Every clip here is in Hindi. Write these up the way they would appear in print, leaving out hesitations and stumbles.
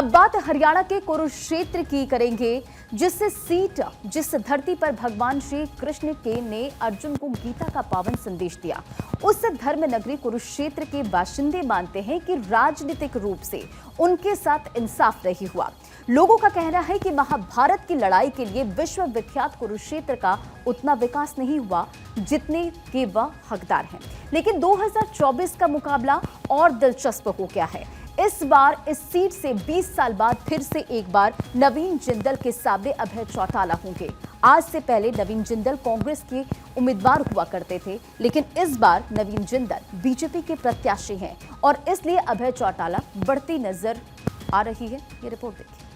अब बात हरियाणा के कुरुक्षेत्र की करेंगे, जिस धरती पर भगवान श्री कृष्ण ने अर्जुन को गीता का पावन संदेश दिया। उस धर्म नगरी कुरुक्षेत्र के बाशिंदे मानते हैं कि राजनीतिक रूप से उनके साथ इंसाफ नहीं हुआ। लोगों का कहना है कि महाभारत की लड़ाई के लिए विश्व विख्यात कुरुक्षेत्र का उतना विकास नहीं हुआ जितने के वह हकदार हैं। लेकिन 2024 का मुकाबला और दिलचस्प हो गया है। इस बार इस सीट से 20 साल बाद फिर से एक बार नवीन जिंदल के सामने अभय चौटाला होंगे। आज से पहले नवीन जिंदल कांग्रेस के उम्मीदवार हुआ करते थे, लेकिन इस बार नवीन जिंदल बीजेपी के प्रत्याशी हैं और इसलिए अभय चौटाला बढ़ती नजर आ रही है। ये रिपोर्ट देखिए।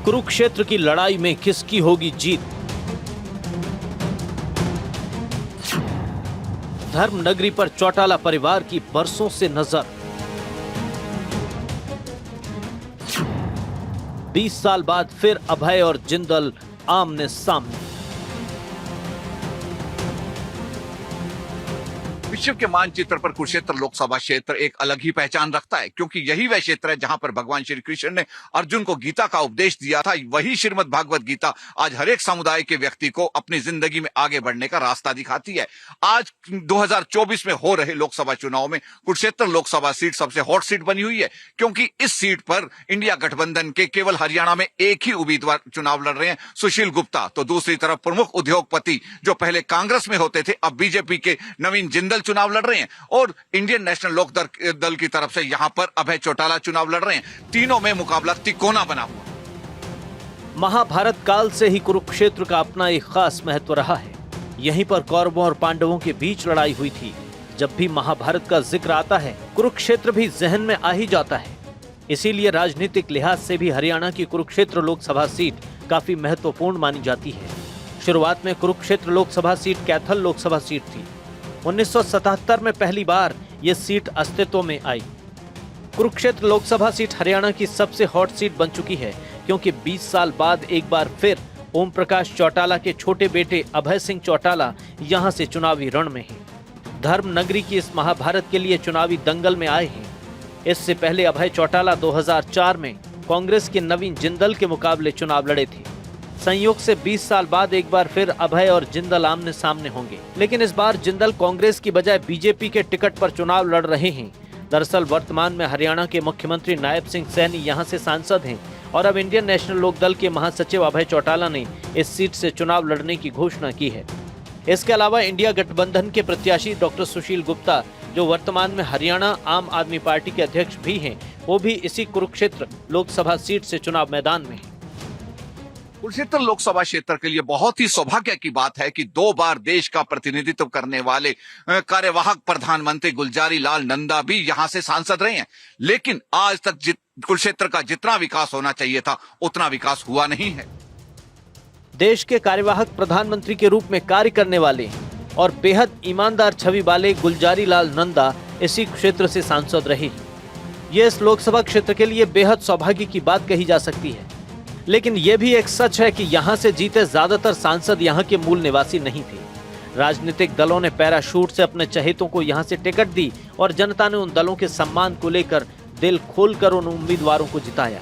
कुरुक्षेत्र की लड़ाई में किसकी होगी जीत? धर्म नगरी पर चौटाला परिवार की बरसों से नजर। 20 साल बाद फिर अभय और जिंदल आमने सामने। विश्व के मानचित्र पर कुरुक्षेत्र लोकसभा क्षेत्र एक अलग ही पहचान रखता है, क्योंकि यही वह क्षेत्र है जहां पर भगवान श्री कृष्ण ने अर्जुन को गीता का उपदेश दिया था। वही श्रीमद् भागवत गीता आज हर एक समुदाय के व्यक्ति को अपनी जिंदगी में आगे बढ़ने का रास्ता दिखाती है। आज 2024 में हो रहे लोकसभा चुनाव में कुरुक्षेत्र लोकसभा सीट सबसे हॉट सीट बनी हुई है, क्योंकि इस सीट पर इंडिया गठबंधन के केवल हरियाणा में एक ही उम्मीदवार चुनाव लड़ रहे हैं, सुशील गुप्ता। तो दूसरी तरफ प्रमुख उद्योगपति जो पहले कांग्रेस में होते थे, अब बीजेपी के नवीन जिंदल चुनाव लड़ रहे हैं और इंडियन नेशनल लोक दल की तरफ से यहां पर अभय चौटाला चुनाव लड़ रहे हैं। तीनों में मुकाबला तिकोना बना हुआ। महाभारत काल से ही कुरुक्षेत्र का अपना एक खास महत्व रहा है। यहीं पर कौरवों और पांडवों के बीच लड़ाई हुई थी। जब भी महाभारत का जिक्र आता है, कुरुक्षेत्र भी जहन में आ ही जाता है। इसीलिए राजनीतिक लिहाज से भी हरियाणा की कुरुक्षेत्र लोकसभा सीट काफी महत्वपूर्ण मानी जाती है। शुरुआत में कुरुक्षेत्र लोकसभा सीट कैथल लोकसभा सीट थी। 1977 में पहली बार यह सीट अस्तित्व में आई। कुरुक्षेत्र लोकसभा सीट हरियाणा की सबसे हॉट सीट बन चुकी है, क्योंकि 20 साल बाद एक बार फिर ओम प्रकाश चौटाला के छोटे बेटे अभय सिंह चौटाला यहां से चुनावी रण में हैं। धर्म नगरी की इस महाभारत के लिए चुनावी दंगल में आए हैं। इससे पहले अभय चौटाला 2004 में कांग्रेस के नवीन जिंदल के मुकाबले चुनाव लड़े थे। संयोग से 20 साल बाद एक बार फिर अभय और जिंदल आमने सामने होंगे, लेकिन इस बार जिंदल कांग्रेस की बजाय बीजेपी के टिकट पर चुनाव लड़ रहे हैं। दरअसल वर्तमान में हरियाणा के मुख्यमंत्री नायब सिंह सैनी यहां से सांसद हैं और अब इंडियन नेशनल लोक दल के महासचिव अभय चौटाला ने इस सीट से चुनाव लड़ने की घोषणा की है। इसके अलावा इंडिया गठबंधन के प्रत्याशी डॉक्टर सुशील गुप्ता, जो वर्तमान में हरियाणा आम आदमी पार्टी के अध्यक्ष भी हैं, वो भी इसी कुरुक्षेत्र लोकसभा सीट से चुनाव मैदान में है। कुरुक्षेत्र लोकसभा क्षेत्र के लिए बहुत ही सौभाग्य की बात है कि 2 बार देश का प्रतिनिधित्व करने वाले कार्यवाहक प्रधानमंत्री गुलजारी लाल नंदा भी यहां से सांसद रहे हैं। लेकिन आज तक कुरुक्षेत्र का जितना विकास होना चाहिए था उतना विकास हुआ नहीं है। देश के कार्यवाहक प्रधानमंत्री के रूप में कार्य करने वाले और बेहद ईमानदार छवि वाले गुलजारी लाल नंदा इसी क्षेत्र से सांसद रहे। ये इस लोकसभा क्षेत्र के लिए बेहद सौभाग्य की बात कही जा सकती है। लेकिन यह भी एक सच है कि यहां से जीते ज्यादातर सांसद यहां के मूल निवासी नहीं थे। राजनीतिक दलों ने पैराशूट से अपने चहेतों को यहां से टिकट दी और जनता ने उन दलों के सम्मान को लेकर दिल खोलकर उन उम्मीदवारों को जिताया।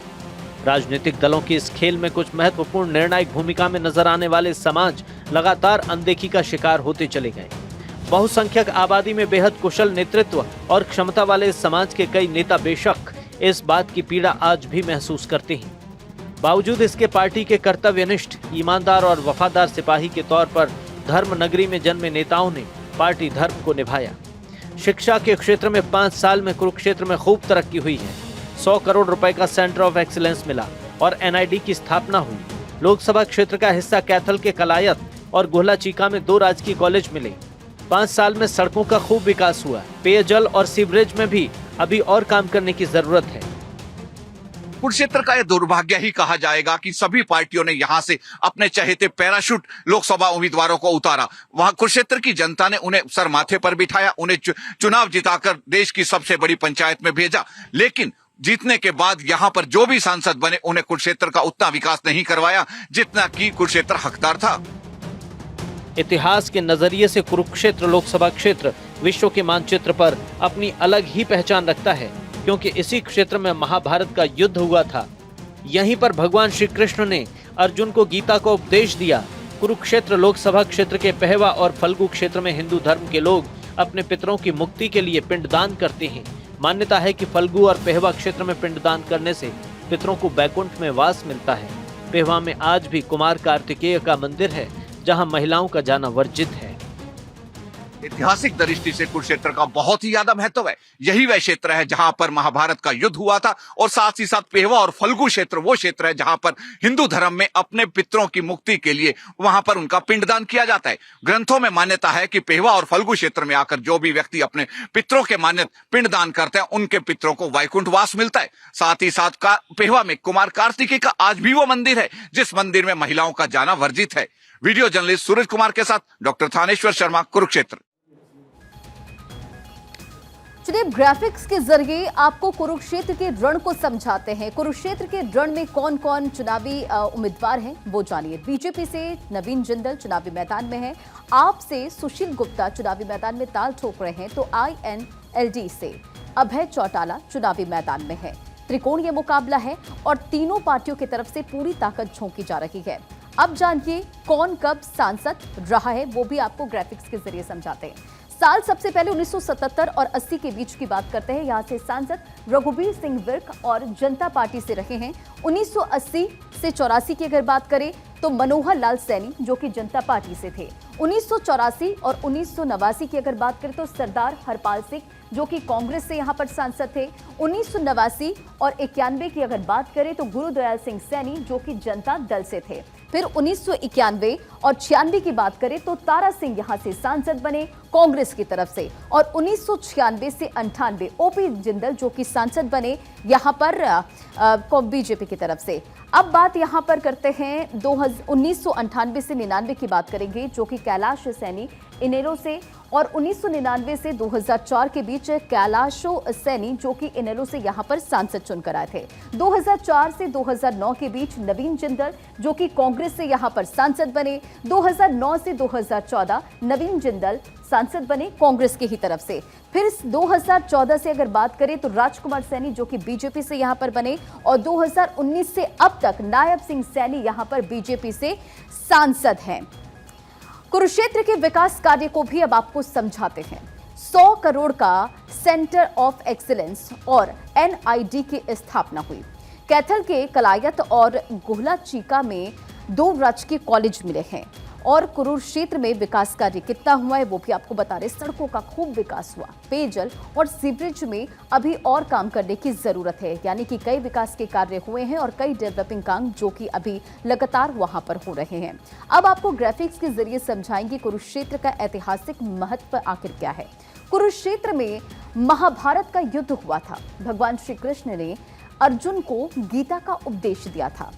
राजनीतिक दलों के इस खेल में कुछ महत्वपूर्ण निर्णायक भूमिका में नजर आने वाले समाज लगातार अनदेखी का शिकार होते चले गए। बहुसंख्यक आबादी में बेहद कुशल नेतृत्व और क्षमता वाले इस समाज के कई नेता बेशक इस बात की पीड़ा आज भी महसूस करते हैं। बावजूद इसके पार्टी के कर्तव्यनिष्ठ, ईमानदार और वफादार सिपाही के तौर पर धर्म नगरी में जन्मे नेताओं ने पार्टी धर्म को निभाया। शिक्षा के क्षेत्र में 5 साल में कुरुक्षेत्र में खूब तरक्की हुई है। 100 करोड़ रुपए का सेंटर ऑफ एक्सीलेंस मिला और NID की स्थापना हुई। लोकसभा क्षेत्र का हिस्सा कैथल के कलायत और गोहला चीका में 2 राजकीय कॉलेज मिले। 5 साल में सड़कों का खूब विकास हुआ। पेयजल और सीवरेज में भी अभी और काम करने की जरूरत है। कुरुक्षेत्र का यह दुर्भाग्य ही कहा जाएगा कि सभी पार्टियों ने यहां से अपने चहेते पैराशूट लोकसभा उम्मीदवारों को उतारा। वहां कुरुक्षेत्र की जनता ने उन्हें सर माथे पर बिठाया, उन्हें चुनाव जिताकर देश की सबसे बड़ी पंचायत में भेजा। लेकिन जीतने के बाद यहाँ पर जो भी सांसद बने उन्हें कुरुक्षेत्र का उतना विकास नहीं करवाया जितना कि कुरुक्षेत्र हकदार था। इतिहास के नजरिए से कुरुक्षेत्र लोकसभा क्षेत्र विश्व के मानचित्र पर अपनी अलग ही पहचान रखता है, क्योंकि इसी क्षेत्र में महाभारत का युद्ध हुआ था। यहीं पर भगवान श्री कृष्ण ने अर्जुन को गीता का उपदेश दिया। कुरुक्षेत्र लोकसभा क्षेत्र के पहवा और फल्गु क्षेत्र में हिंदू धर्म के लोग अपने पितरों की मुक्ति के लिए पिंडदान करते हैं। मान्यता है कि फल्गु और पहवा क्षेत्र में पिंडदान करने से पितरों को बैकुंठ में वास मिलता है। पहवा में आज भी कुमार कार्तिकेय का मंदिर है, जहां महिलाओं का जाना वर्जित है। ऐतिहासिक दृष्टि से कुरुक्षेत्र का बहुत ही ज्यादा महत्व है। यही वह क्षेत्र है जहां पर महाभारत का युद्ध हुआ था और साथ ही साथ पेहवा और फल्गु क्षेत्र वो क्षेत्र है जहां पर हिंदू धर्म में अपने पितरों की मुक्ति के लिए वहां पर उनका पिंडदान किया जाता है। ग्रंथों में मान्यता है कि पेहवा और फल्गु क्षेत्र में आकर जो भी व्यक्ति अपने पितरों के मान्यत पिंडदान करते हैं उनके पितरों को वैकुंठ वास मिलता है। साथ ही साथ पेहवा में कुमार कार्तिकेय का आज भी वो मंदिर है जिस मंदिर में महिलाओं का जाना वर्जित है। वीडियो जर्नलिस्ट सूरज कुमार के साथ डॉक्टर थानेश्वर शर्मा, कुरुक्षेत्र। चलिए ग्राफिक्स के जरिए आपको कुरुक्षेत्र के रण को समझाते हैं। कुरुक्षेत्र के रण में कौन कौन चुनावी उम्मीदवार हैं वो जानिए। बीजेपी से नवीन जिंदल चुनावी मैदान में है। आप से सुशील गुप्ता चुनावी मैदान में ताल ठोक रहे हैं, तो INLD से अभय चौटाला चुनावी मैदान में है। त्रिकोणीय मुकाबला है और तीनों पार्टियों की तरफ से पूरी ताकत झोंकी जा रही है। अब जानिए कौन कब सांसद रहा है, वो भी आपको ग्राफिक्स के जरिए समझाते हैं। साल सबसे पहले 1977 और 80 के बीच की बात करते हैं। यहाँ से सांसद रघुबीर सिंह विर्क और जनता पार्टी से रहे हैं। 1980 से 84 की अगर बात करें तो मनोहर लाल सैनी जो कि जनता पार्टी से थे। 1984 और 1989 की अगर बात करें तो सरदार हरपाल सिंह जो कि कांग्रेस से यहाँ पर सांसद थे। 1989 और 91 की अगर बात करें तो गुरुदयाल सिंह सैनी जो कि जनता दल से थे। फिर 1991 और 96 की बात करें तो तारा सिंह यहाँ से सांसद बने कांग्रेस की तरफ से, और 1996 से 98 OP जिंदल जो कि सांसद बने यहाँ पर बीजेपी की तरफ से। अब बात यहाँ पर करते हैं 1998 से 99 की बात करेंगे जो कि कैलाश सैनी इनेलो से, और 1999 से 2004 के बीच कैलाशो सैनी जो कि इनेलो से यहाँ पर सांसद चुनकर आए थे। 2004 से 2009 के बीच नवीन जिंदल जो कि कांग्रेस से यहाँ पर सांसद बने। 2009 से 2014 नवीन जिंदल सांसद बने कांग्रेस की ही तरफ से। फिर 2014 से अगर बात करें तो राजकुमार सैनी जो कि बीजेपी से यहाँ पर बने, और 2019 से अब तक नायब सिंह सैनी यहाँ पर बीजेपी से सांसद हैं। कुरुक्षेत्र के विकास कार्य को भी अब आपको समझाते हैं। 100 करोड़ का सेंटर ऑफ एक्सीलेंस और NID की स्थापना हुई। कैथल के कलायत और गोहला चीका में 2 राजकीय कॉलेज मिले हैं, और कुरुक्षेत्र में विकास कार्य कितना हुआ है वो भी आपको बता रहे। सड़कों का खूब विकास हुआ, पेयजल और सीवरेज में अभी और काम करने की जरूरत है, यानी कि कई विकास के कार्य हुए हैं और कई डेवलपिंग काम जो कि अभी लगातार वहां पर हो रहे हैं। अब आपको ग्राफिक्स के जरिए समझाएंगे कुरुक्षेत्र का ऐतिहासिक महत्व आखिर क्या है। कुरुक्षेत्र में महाभारत का युद्ध हुआ था। भगवान श्री कृष्ण ने अर्जुन को गीता का उपदेश दिया था।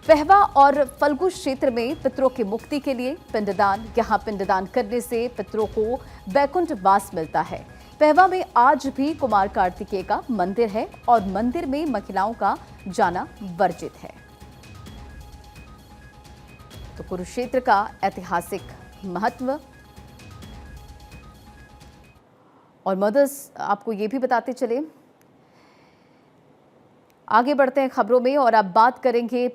पहवा और फल्गु क्षेत्र में पितरों की मुक्ति के लिए पिंडदान, यहाँ पिंडदान करने से पितरों को बैकुंठ वास मिलता है। पहवा में आज भी कुमार कार्तिकेय का मंदिर है और मंदिर में महिलाओं का जाना वर्जित है। तो कुरुक्षेत्र का ऐतिहासिक महत्व। और मदर्स आपको ये भी बताते चले, आगे बढ़ते हैं खबरों में और अब बात करेंगे